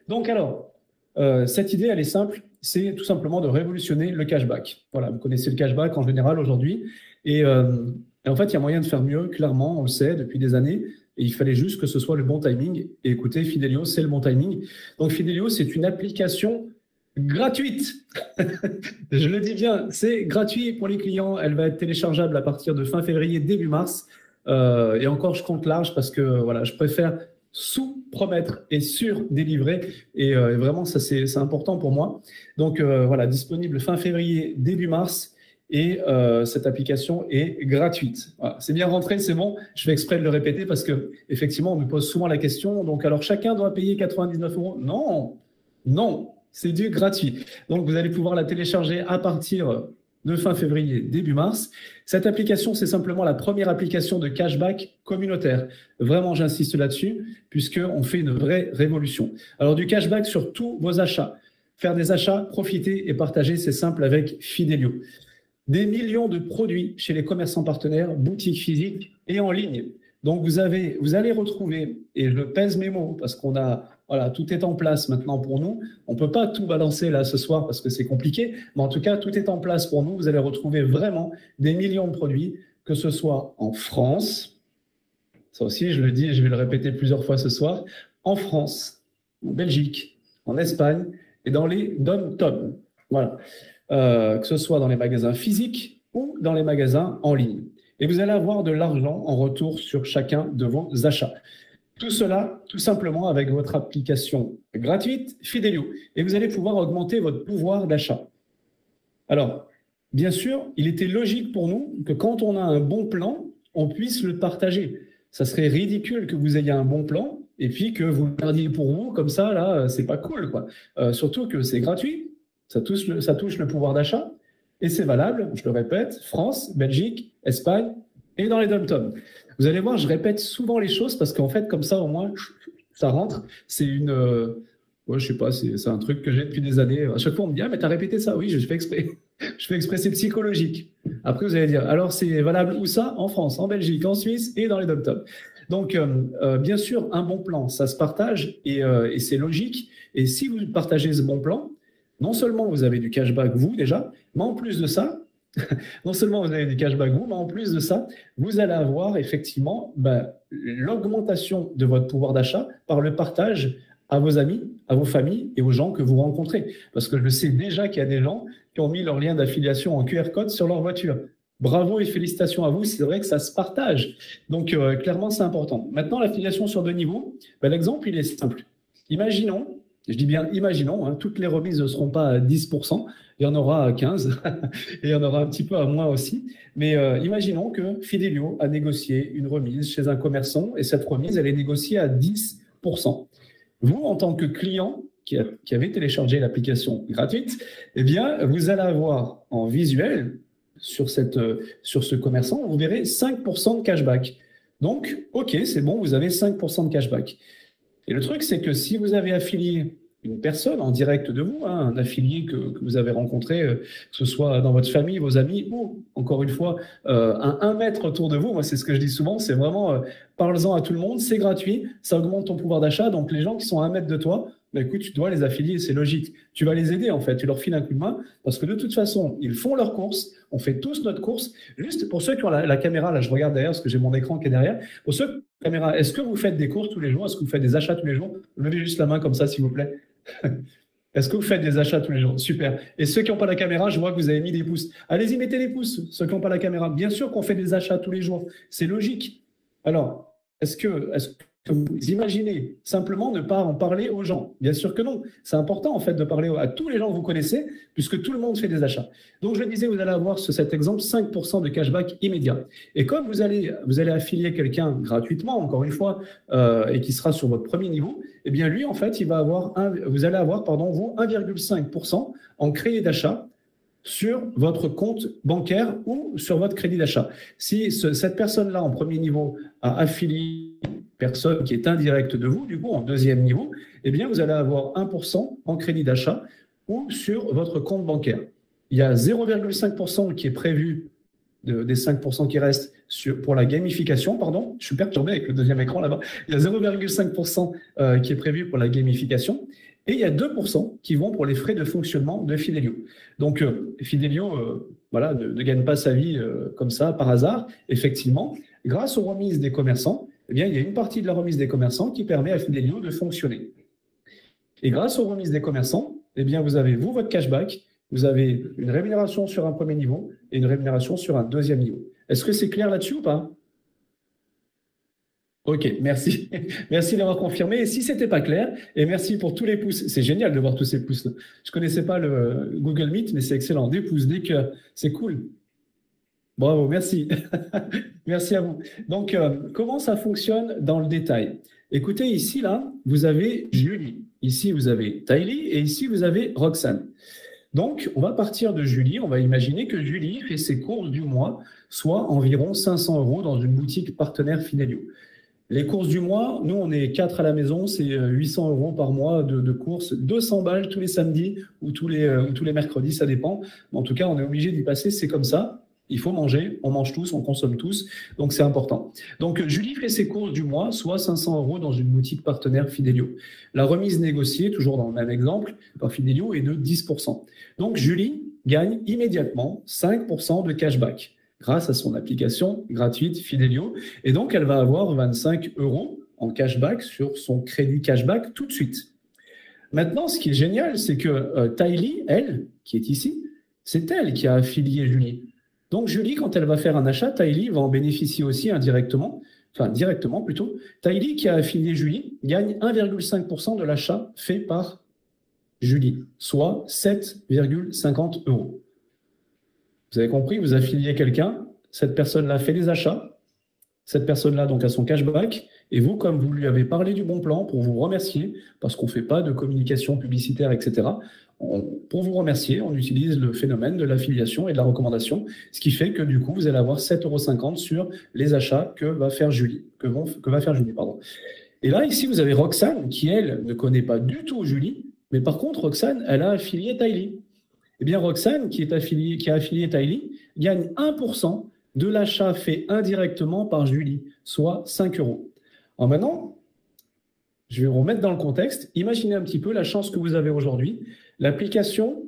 Donc alors, cette idée, elle est simple, c'est tout simplement de révolutionner le cashback. Voilà, vous connaissez le cashback en général aujourd'hui. Et en fait, il y a moyen de faire mieux, clairement, on le sait depuis des années. Et il fallait juste que ce soit le bon timing. Et écoutez, Fidelio, c'est le bon timing. Donc Fidelio, c'est une application gratuite. Je le dis bien, c'est gratuit pour les clients. Elle va être téléchargeable à partir de fin février, début mars. Et encore, je compte large parce que voilà, je préfère sous-promettre et sur-délivrer. Et vraiment, ça, c'est important pour moi. Donc voilà, disponible fin février, début mars. Et cette application est gratuite. Voilà, c'est bien rentré, c'est bon. Je fais exprès de le répéter parce que effectivement, on me pose souvent la question. Donc, alors, chacun doit payer 99 €? Non, non, c'est du gratuit. Donc, vous allez pouvoir la télécharger à partir de fin février, début mars. Cette application, c'est simplement la première application de cashback communautaire. Vraiment, j'insiste là-dessus, puisqu'on fait une vraie révolution. Alors, du cashback sur tous vos achats. Faire des achats, profiter et partager, c'est simple avec Fidelio. Des millions de produits chez les commerçants partenaires, boutiques physiques et en ligne. Donc, vous allez retrouver, et je pèse mes mots parce qu'on a, voilà, tout est en place maintenant pour nous. On ne peut pas tout balancer là ce soir parce que c'est compliqué, mais en tout cas, tout est en place pour nous. Vous allez retrouver vraiment des millions de produits, que ce soit en France, ça aussi, je le dis et je vais le répéter plusieurs fois ce soir, en France, en Belgique, en Espagne et dans les dom-toms. Voilà. Que ce soit dans les magasins physiques ou dans les magasins en ligne. Et vous allez avoir de l'argent en retour sur chacun de vos achats. Tout cela, tout simplement, avec votre application gratuite Fidelio. Et vous allez pouvoir augmenter votre pouvoir d'achat. Alors, bien sûr, il était logique pour nous que quand on a un bon plan, on puisse le partager. Ça serait ridicule que vous ayez un bon plan et puis que vous le gardiez pour vous, comme ça, là, c'est pas cool, quoi. Surtout que c'est gratuit. Ça touche le pouvoir d'achat et c'est valable, je le répète, France, Belgique, Espagne et dans les dom-toms. Vous allez voir, je répète souvent les choses parce qu'en fait, comme ça, au moins, ça rentre. C'est une... ouais, je sais pas, c'est un truc que j'ai depuis des années. À chaque fois, on me dit « Ah, mais t'as répété ça ?» Oui, je fais exprès. Je fais exprès, c'est psychologique. Après, vous allez dire « Alors, c'est valable où ça ? En France, en Belgique, en Suisse et dans les dom-toms. » Donc, bien sûr, un bon plan, ça se partage et c'est logique. Et si vous partagez ce bon plan, non seulement vous avez du cashback vous déjà, mais en plus de ça, non seulement vous avez du cashback vous, mais en plus de ça, vous allez avoir effectivement l'augmentation de votre pouvoir d'achat par le partage à vos amis, à vos familles et aux gens que vous rencontrez. Parce que je sais déjà qu'il y a des gens qui ont mis leur lien d'affiliation en QR code sur leur voiture. Bravo et félicitations à vous, c'est vrai que ça se partage. Donc clairement, c'est important. Maintenant, l'affiliation sur 2 niveaux, l'exemple, il est simple. Imaginons, je dis bien imaginons, hein, toutes les remises ne seront pas à 10%, il y en aura à 15%, et il y en aura un petit peu à moins aussi. Mais imaginons que Fidelio a négocié une remise chez un commerçant, et cette remise, elle est négociée à 10%. Vous, en tant que client qui avez téléchargé l'application gratuite, eh bien, vous allez avoir en visuel sur ce commerçant, vous verrez 5% de cashback. Donc, OK, c'est bon, vous avez 5% de cashback. Et le truc, c'est que si vous avez affilié une personne en direct de vous, hein, un affilié que vous avez rencontré, que ce soit dans votre famille, vos amis, ou encore une fois, un mètre autour de vous, moi c'est ce que je dis souvent, c'est vraiment parle-en à tout le monde, c'est gratuit, ça augmente ton pouvoir d'achat, donc les gens qui sont à 1 mètre de toi, écoute, tu dois les affilier, c'est logique. Tu vas les aider en fait, tu leur files un coup de main, parce que de toute façon, ils font leurs courses, on fait tous notre course. Juste pour ceux qui ont la caméra, là je regarde derrière, parce que j'ai mon écran qui est derrière, pour ceux qui ont la caméra, est-ce que vous faites des courses tous les jours? Est-ce que vous faites des achats tous les jours? Levez juste la main comme ça, s'il vous plaît. Est-ce que vous faites des achats tous les jours? Super. Et ceux qui n'ont pas la caméra, je vois que vous avez mis des pouces. Allez-y, mettez les pouces, ceux qui n'ont pas la caméra. Bien sûr qu'on fait des achats tous les jours. C'est logique. Alors, est-ce que vous imaginez simplement ne pas en parler aux gens? Bien sûr que non. C'est important, en fait, de parler à tous les gens que vous connaissez, puisque tout le monde fait des achats. Donc, je disais, vous allez avoir sur cet exemple 5% de cashback immédiat. Et comme vous allez affilier quelqu'un gratuitement, encore une fois, et qui sera sur votre premier niveau, eh bien, lui, en fait, vous allez avoir, vous, 1,5% en crédit d'achat sur votre compte bancaire ou sur votre crédit d'achat. Si cette personne-là, en premier niveau, a affilié une personne qui est indirecte de vous, du coup, en deuxième niveau, eh bien, vous allez avoir 1% en crédit d'achat ou sur votre compte bancaire. Il y a 0,5% qui est prévu des 5% qui restent pour la gamification, pardon. Je suis perturbé avec le deuxième écran là-bas. Il y a 0,5% qui est prévu pour la gamification. Et il y a 2% qui vont pour les frais de fonctionnement de Fidelio. Donc, Fidelio voilà, ne gagne pas sa vie comme ça, par hasard. Effectivement, grâce aux remises des commerçants, eh bien, il y a une partie de la remise des commerçants qui permet à Fidelio de fonctionner. Et grâce aux remises des commerçants, eh bien, vous avez, vous, votre cashback, vous avez une rémunération sur un premier niveau et une rémunération sur un deuxième niveau. Est-ce que c'est clair là-dessus ou pas? Ok, merci. Merci d'avoir confirmé. Et si ce n'était pas clair, et merci pour tous les pouces. C'est génial de voir tous ces pouces. Je ne connaissais pas le Google Meet, mais c'est excellent. Des pouces, des cœurs, c'est cool. Bravo, merci. Merci à vous. Donc, comment ça fonctionne dans le détail? Écoutez, ici, là, vous avez Julie. Ici, vous avez Tylee et ici, vous avez Roxane. Donc, on va partir de Julie. On va imaginer que Julie fait ses courses du mois, soit environ 500 € dans une boutique partenaire Fidelio. Les courses du mois, nous, on est 4 à la maison, c'est 800 € par mois de courses, 200 balles tous les samedis ou tous les mercredis, ça dépend. Mais en tout cas, on est obligé d'y passer, c'est comme ça. Il faut manger, on mange tous, on consomme tous, donc c'est important. Donc, Julie fait ses courses du mois, soit 500 € dans une boutique partenaire Fidelio. La remise négociée, toujours dans le même exemple, par Fidelio, est de 10%. Donc, Julie gagne immédiatement 5% de cashback grâce à son application gratuite Fidelio. Et donc, elle va avoir 25 € en cashback sur son crédit cashback tout de suite. Maintenant, ce qui est génial, c'est que Tylee, elle, qui est ici, c'est elle qui a affilié Julie. Donc, Julie, quand elle va faire un achat, Tylee va en bénéficier aussi indirectement, enfin directement plutôt. Tylee, qui a affilié Julie, gagne 1,5% de l'achat fait par Julie, soit 7,50 €. Vous avez compris, vous affiliez quelqu'un, cette personne-là fait des achats, cette personne-là donc a son cashback, et vous, comme vous lui avez parlé du bon plan pour vous remercier, parce qu'on ne fait pas de communication publicitaire, etc., pour vous remercier, on utilise le phénomène de l'affiliation et de la recommandation, ce qui fait que du coup, vous allez avoir 7,50 € sur les achats que va faire Julie, pardon. Et là, ici, vous avez Roxane, qui, elle, ne connaît pas du tout Julie, mais par contre, Roxane, elle a affilié Tylee. Eh bien, Roxane, qui a affilié Tylee, gagne 1% de l'achat fait indirectement par Julie, soit 5 €. Alors maintenant, je vais vous remettre dans le contexte. Imaginez un petit peu la chance que vous avez aujourd'hui. L'application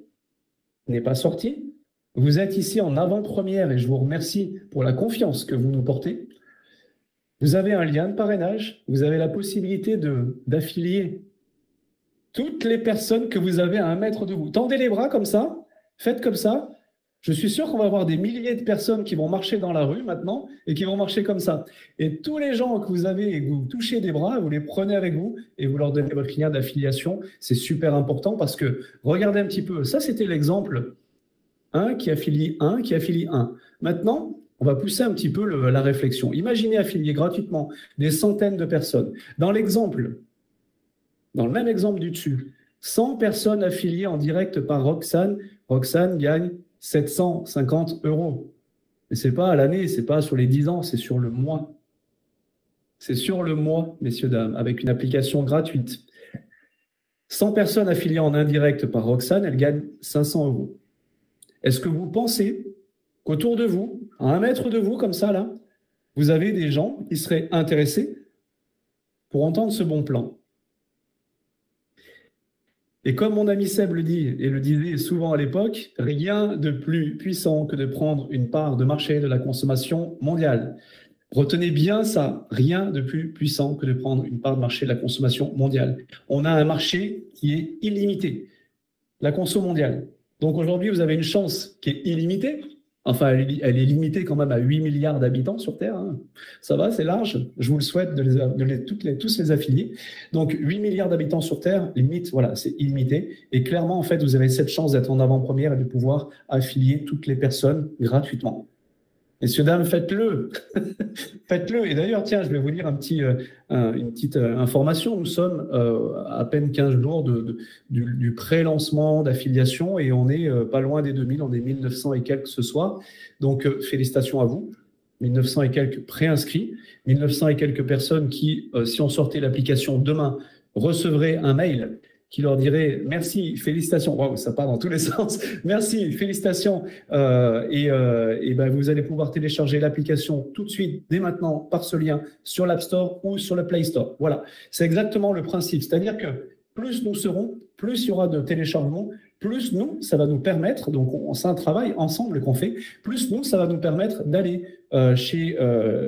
n'est pas sortie. Vous êtes ici en avant-première et je vous remercie pour la confiance que vous nous portez. Vous avez un lien de parrainage. Vous avez la possibilité d'affilier toutes les personnes que vous avez à 1 mètre de vous. Tendez les bras comme ça. Faites comme ça. Je suis sûr qu'on va avoir des milliers de personnes qui vont marcher dans la rue maintenant et qui vont marcher comme ça. Et tous les gens que vous avez et que vous touchez des bras, vous les prenez avec vous et vous leur donnez votre lien d'affiliation. C'est super important parce que, regardez un petit peu, ça c'était l'exemple 1 qui affilie 1, qui affilie 1. Maintenant, on va pousser un petit peu la réflexion. Imaginez affilier gratuitement des centaines de personnes. Dans le même exemple du dessus, 100 personnes affiliées en direct par Roxane. Roxane gagne 750 €. Et ce n'est pas à l'année, ce n'est pas sur les 10 ans, c'est sur le mois. C'est sur le mois, messieurs, dames, avec une application gratuite. 100 personnes affiliées en indirect par Roxane, elles gagnent 500 €. Est-ce que vous pensez qu'autour de vous, à 1 mètre de vous, comme ça, là, vous avez des gens qui seraient intéressés pour entendre ce bon plan? Et comme mon ami Seb le dit, et le disait souvent à l'époque, rien de plus puissant que de prendre une part de marché de la consommation mondiale. Retenez bien ça, rien de plus puissant que de prendre une part de marché de la consommation mondiale. On a un marché qui est illimité, la conso mondiale. Donc aujourd'hui, vous avez une chance qui est illimitée. Enfin, elle est limitée quand même à 8 milliards d'habitants sur Terre. Hein. Ça va, c'est large. Je vous le souhaite tous les affilier. Donc, 8 milliards d'habitants sur Terre, limite, voilà, c'est illimité. Et clairement, en fait, vous avez cette chance d'être en avant-première et de pouvoir affilier toutes les personnes gratuitement. Messieurs, dames, faites-le. Faites-le. Et d'ailleurs, tiens, je vais vous lire une petite information. Nous sommes à peine 15 jours du pré-lancement d'affiliation et on est pas loin des 2000, on est 1900 et quelques ce soir. Donc, félicitations à vous. 1900 et quelques préinscrits, 1900 et quelques personnes qui, si on sortait l'application demain, recevraient un mail qui leur dirait merci, félicitations, waouh, ça part dans tous les sens, merci, félicitations, ben vous allez pouvoir télécharger l'application tout de suite, dès maintenant, par ce lien, sur l'App Store ou sur le Play Store. Voilà, c'est exactement le principe, c'est-à-dire que plus nous serons, plus il y aura de téléchargements, plus nous, ça va nous permettre, donc c'est un travail ensemble qu'on fait, plus nous, ça va nous permettre d'aller chez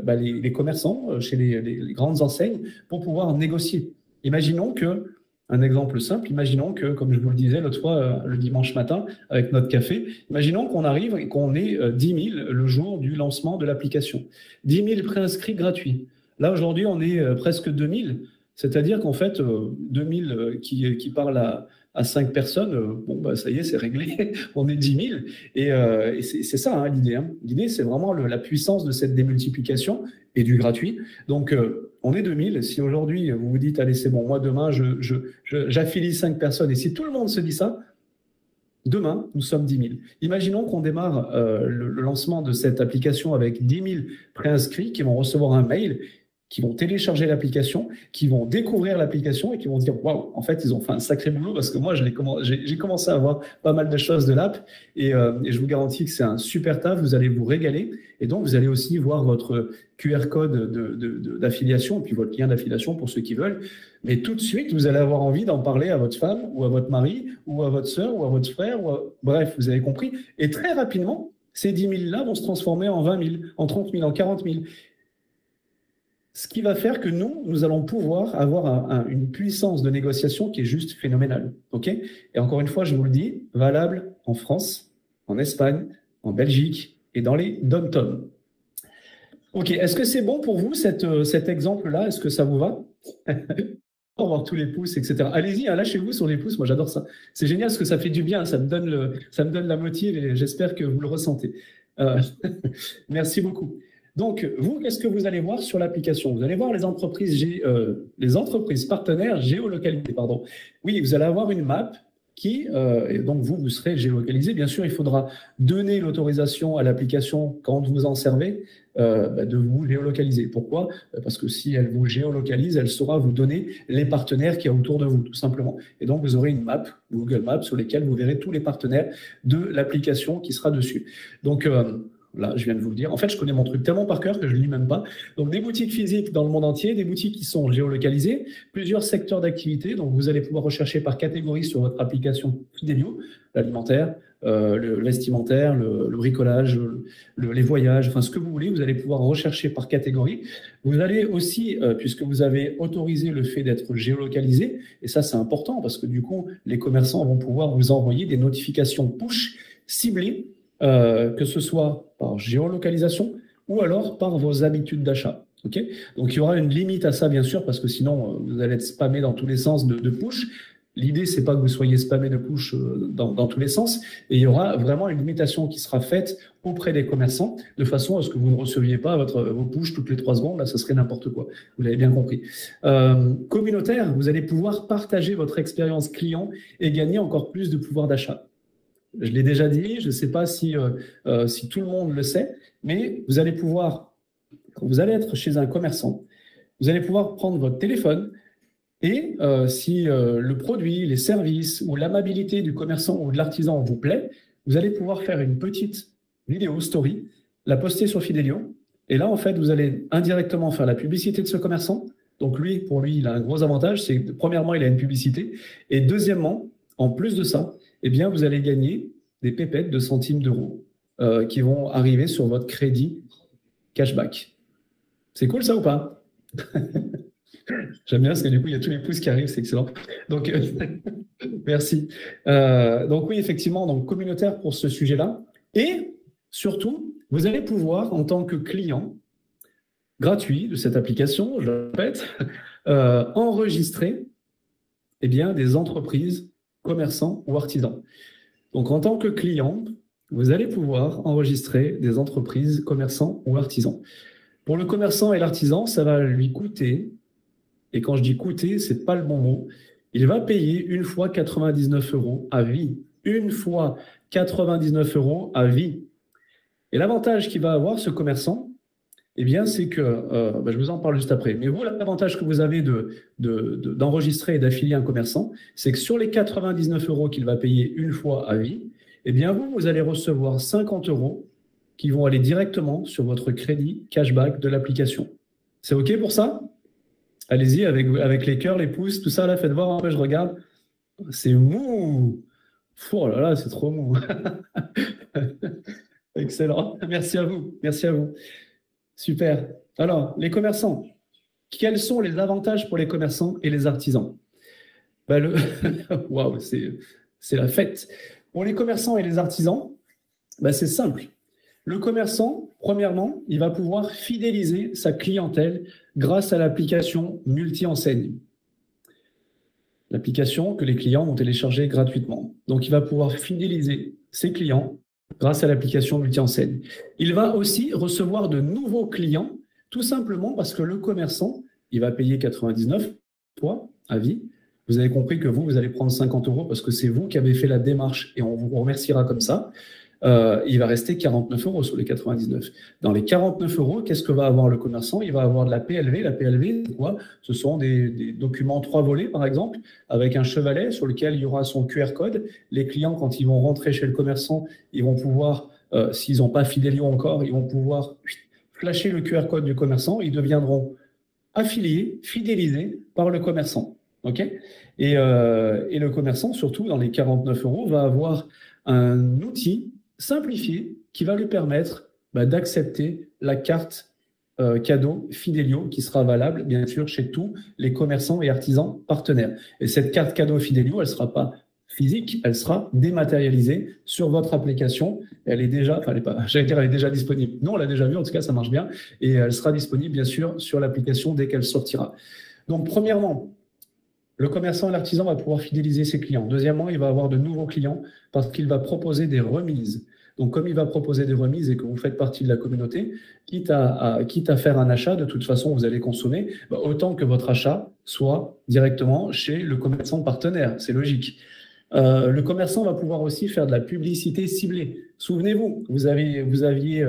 les commerçants, chez les grandes enseignes, pour pouvoir négocier. Imaginons que, un exemple simple, imaginons que, comme je vous le disais l'autre fois, le dimanche matin, avec notre café, imaginons qu'on arrive et qu'on ait 10 000 le jour du lancement de l'application. 10 000 préinscrits gratuits. Là, aujourd'hui, on est presque 2 000. C'est-à-dire qu'en fait, 2 000 qui parlent à 5 personnes, bon, bah, ça y est, c'est réglé, on est 10 000. Et c'est ça hein, l'idée. Hein. L'idée, c'est vraiment la puissance de cette démultiplication et du gratuit. Donc, on est 2 000. Si aujourd'hui, vous vous dites, allez, c'est bon, moi, demain, j'affilie 5 personnes. Et si tout le monde se dit ça, demain, nous sommes 10 000. Imaginons qu'on démarre le lancement de cette application avec 10 000 préinscrits qui vont recevoir un mail, qui vont télécharger l'application, qui vont découvrir l'application et qui vont dire waouh, en fait, ils ont fait un sacré boulot parce que moi, j'ai commencé à voir pas mal de choses de l'app et je vous garantis que c'est un super taf, vous allez vous régaler et donc vous allez aussi voir votre QR code d'affiliation et puis votre lien d'affiliation pour ceux qui veulent. Mais tout de suite, vous allez avoir envie d'en parler à votre femme ou à votre mari ou à votre sœur ou à votre frère. Bref, vous avez compris. Et très rapidement, ces 10 000-là vont se transformer en 20 000, en 30 000, en 40 000. Ce qui va faire que nous allons pouvoir avoir une puissance de négociation qui est juste phénoménale. Okay ? Et encore une fois, je vous le dis, valable en France, en Espagne, en Belgique et dans les dom-toms. Ok, est-ce que c'est bon pour vous cet exemple-là? Est-ce que ça vous va? Pour voir tous les pouces, etc. Allez-y, hein, lâchez-vous sur les pouces, moi j'adore ça. C'est génial parce que ça fait du bien, ça me donne la motive et j'espère que vous le ressentez. Merci beaucoup. Donc, vous, qu'est-ce que vous allez voir sur l'application? Vous allez voir les entreprises partenaires géolocalisées. Pardon. Oui, vous allez avoir une map qui, et donc vous serez géolocalisé. Bien sûr, il faudra donner l'autorisation à l'application quand vous en servez de vous géolocaliser. Pourquoi? Parce que si elle vous géolocalise, elle saura vous donner les partenaires qu'il y a autour de vous, tout simplement. Et donc, vous aurez une map, Google Maps, sur lesquelles vous verrez tous les partenaires de l'application qui sera dessus. Donc, là, je viens de vous le dire. En fait, je connais mon truc tellement par cœur que je ne lis même pas. Donc, des boutiques physiques dans le monde entier, des boutiques qui sont géolocalisées, plusieurs secteurs d'activité. Donc, vous allez pouvoir rechercher par catégorie sur votre application Fidelio, l'alimentaire, le vestimentaire, le bricolage, les voyages, enfin, ce que vous voulez. Vous allez pouvoir rechercher par catégorie. Vous allez aussi, puisque vous avez autorisé le fait d'être géolocalisé, et ça, c'est important parce que du coup, les commerçants vont pouvoir vous envoyer des notifications push ciblées, que ce soit par géolocalisation ou alors par vos habitudes d'achat. Okay, donc, il y aura une limite à ça, bien sûr, parce que sinon, vous allez être spammé dans tous les sens de push. L'idée, c'est pas que vous soyez spammé de push dans tous les sens. Et il y aura vraiment une limitation qui sera faite auprès des commerçants de façon à ce que vous ne receviez pas vos push toutes les 3 secondes. Là, ça serait n'importe quoi. Vous l'avez bien compris. Communautaire, vous allez pouvoir partager votre expérience client et gagner encore plus de pouvoir d'achat. Je l'ai déjà dit, je ne sais pas si tout le monde le sait, mais vous allez pouvoir, quand vous allez être chez un commerçant, vous allez pouvoir prendre votre téléphone et si le produit, les services ou l'amabilité du commerçant ou de l'artisan vous plaît, vous allez pouvoir faire une petite vidéo story, la poster sur Fidelio. Et là, en fait, vous allez indirectement faire la publicité de ce commerçant. Donc pour lui, il a un gros avantage, c'est que premièrement, il a une publicité. Et deuxièmement, en plus de ça, eh bien, vous allez gagner des pépettes de centimes d'euros qui vont arriver sur votre crédit cashback. C'est cool ça ou pas? J'aime bien parce que du coup, il y a tous les pouces qui arrivent, c'est excellent. Donc, merci. Donc oui, effectivement, donc communautaire pour ce sujet-là. Et surtout, vous allez pouvoir, en tant que client gratuit de cette application, je le répète, enregistrer eh bien, des entreprises, commerçants ou artisans. Donc, en tant que client, vous allez pouvoir enregistrer des entreprises, commerçants ou artisans. Pour le commerçant et l'artisan, ça va lui coûter, et quand je dis coûter, ce n'est pas le bon mot, il va payer une fois 99 € à vie. Une fois 99 € à vie. Et l'avantage qu'il va avoir, ce commerçant, eh bien, c'est que, je vous en parle juste après, mais vous, l'avantage que vous avez d'enregistrer et d'affilier un commerçant, c'est que sur les 99 € qu'il va payer une fois à vie, eh bien, vous allez recevoir 50 € qui vont aller directement sur votre crédit cashback de l'application. C'est OK pour ça? Allez-y, avec les cœurs, les pouces, tout ça, là, faites voir un peu, je regarde. C'est mou! Oh là là, c'est trop mou. Excellent. Merci à vous. Merci à vous. Super. Alors, les commerçants. Quels sont les avantages pour les commerçants et les artisans? Waouh, c'est la fête. Pour les commerçants et les artisans, c'est simple. Le commerçant, premièrement, il va pouvoir fidéliser sa clientèle grâce à l'application multi-enseigne. L'application que les clients vont télécharger gratuitement. Donc, il va pouvoir fidéliser ses clients grâce à l'application multi-enseigne. Il va aussi recevoir de nouveaux clients, tout simplement parce que le commerçant, il va payer 99 fois à vie. Vous avez compris que vous allez prendre 50 € parce que c'est vous qui avez fait la démarche et on vous remerciera comme ça. Il va rester 49 € sur les 99. Dans les 49 €, qu'est-ce que va avoir le commerçant? Il va avoir de la PLV. La PLV, c'est quoi? Ce sont des documents 3 volets, par exemple, avec un chevalet sur lequel il y aura son QR code. Les clients, quand ils vont rentrer chez le commerçant, ils vont pouvoir, s'ils n'ont pas Fidelio encore, ils vont pouvoir flasher le QR code du commerçant. Ils deviendront affiliés, fidélisés par le commerçant. OK? Et le commerçant, surtout dans les 49 €, va avoir un outil simplifié qui va lui permettre d'accepter la carte cadeau Fidelio qui sera valable, bien sûr, chez tous les commerçants et artisans partenaires. Et cette carte cadeau Fidelio, elle ne sera pas physique, elle sera dématérialisée sur votre application. Elle est déjà, enfin, j'allais dire, elle est déjà disponible. Non, on l'a déjà vue, en tout cas, ça marche bien. Et elle sera disponible, bien sûr, sur l'application dès qu'elle sortira. Donc, premièrement, le commerçant et l'artisan va pouvoir fidéliser ses clients. Deuxièmement, il va avoir de nouveaux clients parce qu'il va proposer des remises. Donc, comme il va proposer des remises et que vous faites partie de la communauté, quitte à faire un achat, de toute façon, vous allez consommer, autant que votre achat soit directement chez le commerçant partenaire. C'est logique. Le commerçant va pouvoir aussi faire de la publicité ciblée. Souvenez-vous, vous aviez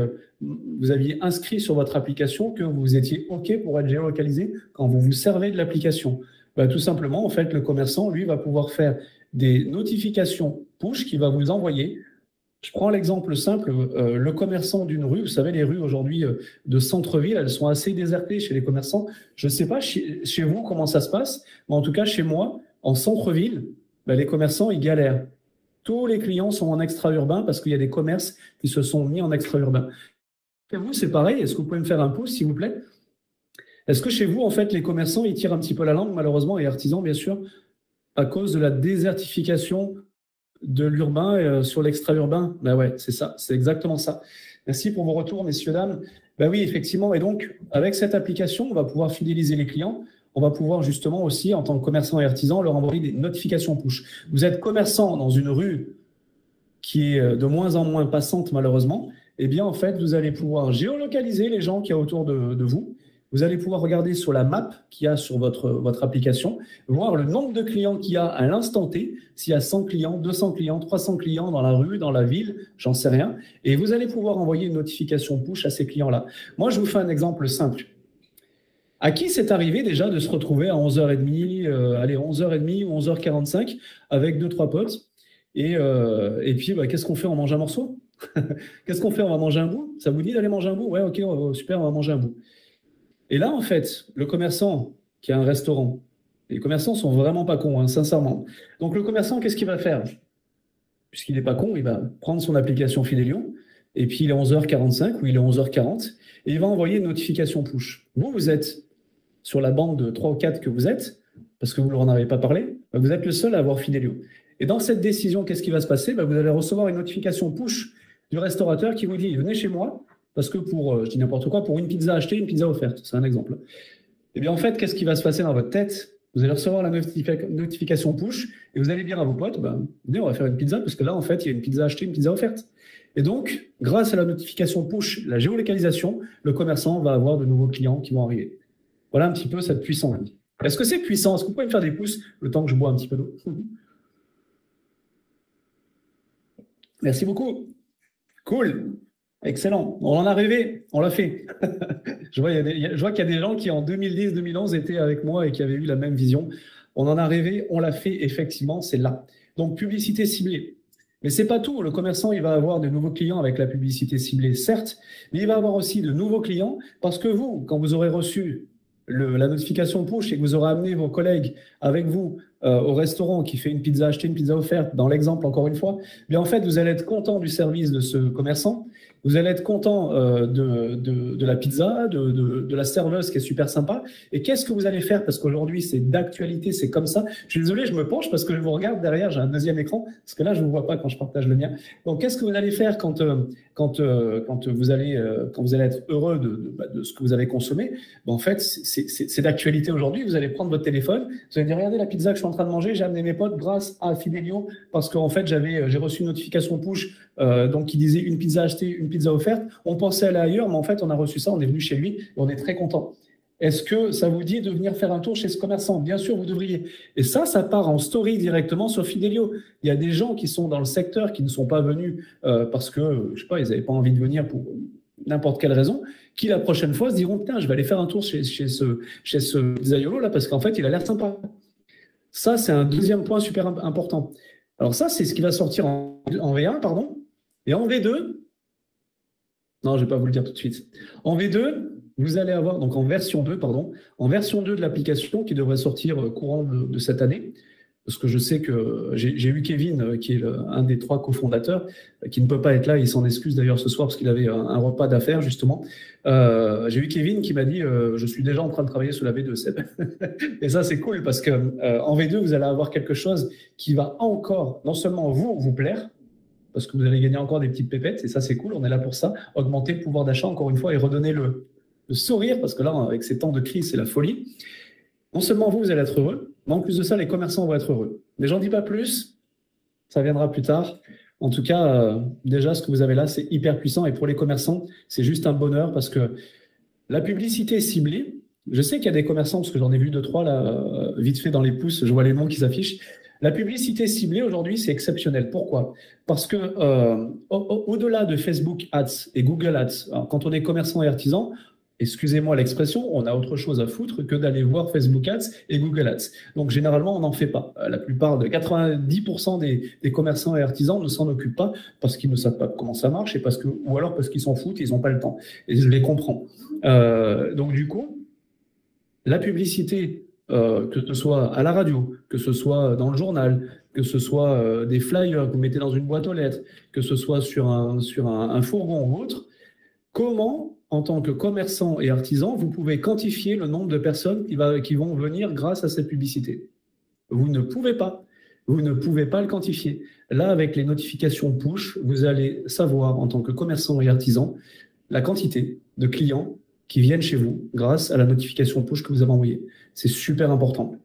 inscrit sur votre application que vous étiez OK pour être géolocalisé quand vous vous servez de l'application. Tout simplement, en fait, le commerçant, lui, va pouvoir faire des notifications push qu'il va vous envoyer. Je prends l'exemple simple, le commerçant d'une rue, vous savez, les rues aujourd'hui de centre-ville, elles sont assez désertées chez les commerçants. Je ne sais pas chez vous comment ça se passe, mais en tout cas, chez moi, en centre-ville, les commerçants, ils galèrent. Tous les clients sont en extra-urbain parce qu'il y a des commerces qui se sont mis en extra-urbain. Et vous, c'est pareil. Est-ce que vous pouvez me faire un pouce, s'il vous plaît? Est-ce que chez vous, en fait, les commerçants, ils tirent un petit peu la langue, malheureusement, et artisans, bien sûr, à cause de la désertification de l'urbain sur l'extra-urbain? Ouais, c'est ça, c'est exactement ça. Merci pour vos retours, messieurs, dames. Oui, effectivement. Et donc, avec cette application, on va pouvoir fidéliser les clients. On va pouvoir justement aussi, en tant que commerçant et artisan, leur envoyer des notifications push. Vous êtes commerçant dans une rue qui est de moins en moins passante, malheureusement. Eh bien, en fait, vous allez pouvoir géolocaliser les gens qui y a autour de vous. Vous allez pouvoir regarder sur la map qu'il y a sur votre application, voir le nombre de clients qu'il y a à l'instant T, s'il y a 100 clients, 200 clients, 300 clients dans la rue, dans la ville, j'en sais rien. Et vous allez pouvoir envoyer une notification push à ces clients-là. Moi, je vous fais un exemple simple. À qui c'est arrivé déjà de se retrouver à 11h30, 11h30 ou 11h45 avec 2-3 potes et puis, qu'est-ce qu'on fait? On mange un morceau? Qu'est-ce qu'on fait? On va manger un bout? Ça vous dit d'aller manger un bout? Ouais, ok, super, on va manger un bout. Et là, en fait, le commerçant qui a un restaurant, les commerçants sont vraiment pas cons, hein, sincèrement. Donc, le commerçant, qu'est-ce qu'il va faire? Puisqu'il n'est pas con, il va prendre son application Fidelio, et puis il est 11h45 ou il est 11h40, et il va envoyer une notification push. Vous êtes sur la bande de 3 ou 4 que vous êtes, parce que vous ne leur en avez pas parlé, vous êtes le seul à avoir Fidelio. Et dans cette décision, qu'est-ce qui va se passer? Vous allez recevoir une notification push du restaurateur qui vous dit « Venez chez moi ». Parce que je dis n'importe quoi, pour une pizza achetée, une pizza offerte, c'est un exemple. Eh bien, en fait, qu'est-ce qui va se passer dans votre tête? Vous allez recevoir la notification push et vous allez dire à vos potes, venez, on va faire une pizza, parce que là, en fait, il y a une pizza achetée, une pizza offerte. Et donc, grâce à la notification push, la géolocalisation, le commerçant va avoir de nouveaux clients qui vont arriver. Voilà un petit peu cette puissance. Est-ce que c'est puissant? Est-ce que vous pouvez me faire des pouces le temps que je bois un petit peu d'eau? Merci beaucoup. Cool. Excellent. On en a rêvé, on l'a fait. Je vois qu'il y a des gens qui en 2010-2011 étaient avec moi et qui avaient eu la même vision. On en a rêvé, on l'a fait, effectivement, c'est là. Donc, publicité ciblée. Mais c'est pas tout. Le commerçant, il va avoir de nouveaux clients avec la publicité ciblée, certes, mais il va avoir aussi de nouveaux clients parce que vous, quand vous aurez reçu la notification push et que vous aurez amené vos collègues avec vous au restaurant qui fait une pizza achetée, une pizza offerte, dans l'exemple encore une fois, bien en fait, vous allez être content du service de ce commerçant. Vous allez être content de la pizza, de la serveuse qui est super sympa. Et qu'est-ce que vous allez faire? Parce qu'aujourd'hui, c'est d'actualité, c'est comme ça. Je suis désolé, je me penche parce que je vous regarde derrière, j'ai un deuxième écran, parce que là, je ne vous vois pas quand je partage le mien. Donc, qu'est-ce que vous allez faire quand vous allez être heureux de ce que vous avez consommé? Ben, en fait, c'est d'actualité aujourd'hui. Vous allez prendre votre téléphone, vous allez dire, regardez la pizza que je suis en train de manger, j'ai amené mes potes grâce à Fidelio, parce qu'en fait, j'ai reçu une notification push donc qui disait une pizza achetée, une pizza offerte. On pensait aller ailleurs, mais en fait, on a reçu ça, on est venu chez lui et on est très content. Est-ce que ça vous dit de venir faire un tour chez ce commerçant? Bien sûr, vous devriez. Et ça part en story directement sur Fidelio. Il y a des gens qui sont dans le secteur qui ne sont pas venus parce que, je sais pas, ils n'avaient pas envie de venir pour n'importe quelle raison, qui la prochaine fois se diront, putain, je vais aller faire un tour chez ce pizzaiolo là parce qu'en fait, il a l'air sympa. Ça, c'est un deuxième point super important. Alors ça, c'est ce qui va sortir en V1, pardon. Et en V2, non, je ne vais pas vous le dire tout de suite. En V2, vous allez avoir, donc en version 2, pardon, en version 2 de l'application qui devrait sortir courant de cette année, parce que je sais que j'ai eu Kevin, qui est un des 3 cofondateurs, qui ne peut pas être là, il s'en excuse d'ailleurs ce soir parce qu'il avait un repas d'affaires justement. J'ai eu Kevin qui m'a dit je suis déjà en train de travailler sur la V2, Seb. Et ça c'est cool parce que en V2 vous allez avoir quelque chose qui va encore non seulement vous plaire, parce que vous allez gagner encore des petites pépettes, et ça c'est cool, on est là pour ça, augmenter le pouvoir d'achat encore une fois et redonner le sourire, parce que là avec ces temps de crise c'est la folie. Non seulement vous allez être heureux, mais en plus de ça, les commerçants vont être heureux. Mais j'en dis pas plus, ça viendra plus tard. En tout cas, déjà, ce que vous avez là, c'est hyper puissant. Et pour les commerçants, c'est juste un bonheur parce que la publicité ciblée, je sais qu'il y a des commerçants, parce que j'en ai vu 2-3 là, vite fait dans les pouces, je vois les noms qui s'affichent. La publicité ciblée aujourd'hui, c'est exceptionnel. Pourquoi? Parce que au-delà de Facebook Ads et Google Ads, alors, quand on est commerçant et artisan, excusez-moi l'expression, on a autre chose à foutre que d'aller voir Facebook Ads et Google Ads. Donc, généralement, on n'en fait pas. La plupart de 90% des commerçants et artisans ne s'en occupent pas parce qu'ils ne savent pas comment ça marche ou alors parce qu'ils s'en foutent, ils n'ont pas le temps. Et je les comprends. Donc, du coup, la publicité, que ce soit à la radio, que ce soit dans le journal, que ce soit des flyers que vous mettez dans une boîte aux lettres, que ce soit sur un fourgon ou autre, comment, en tant que commerçant et artisan, vous pouvez quantifier le nombre de personnes qui vont venir grâce à cette publicité? Vous ne pouvez pas. Vous ne pouvez pas le quantifier. Là, avec les notifications push, vous allez savoir, en tant que commerçant et artisan, la quantité de clients qui viennent chez vous grâce à la notification push que vous avez envoyée. C'est super important.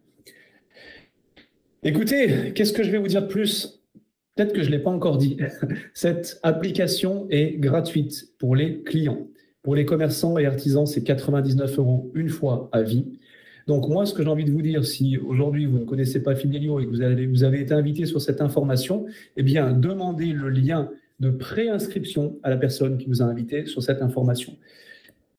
Écoutez, qu'est-ce que je vais vous dire de plus? Peut-être que je ne l'ai pas encore dit. Cette application est gratuite pour les clients. Pour les commerçants et artisans, c'est 99 € une fois à vie. Donc moi, ce que j'ai envie de vous dire, si aujourd'hui vous ne connaissez pas Fidelio et que vous avez été invité sur cette information, eh bien, demandez le lien de préinscription à la personne qui vous a invité sur cette information.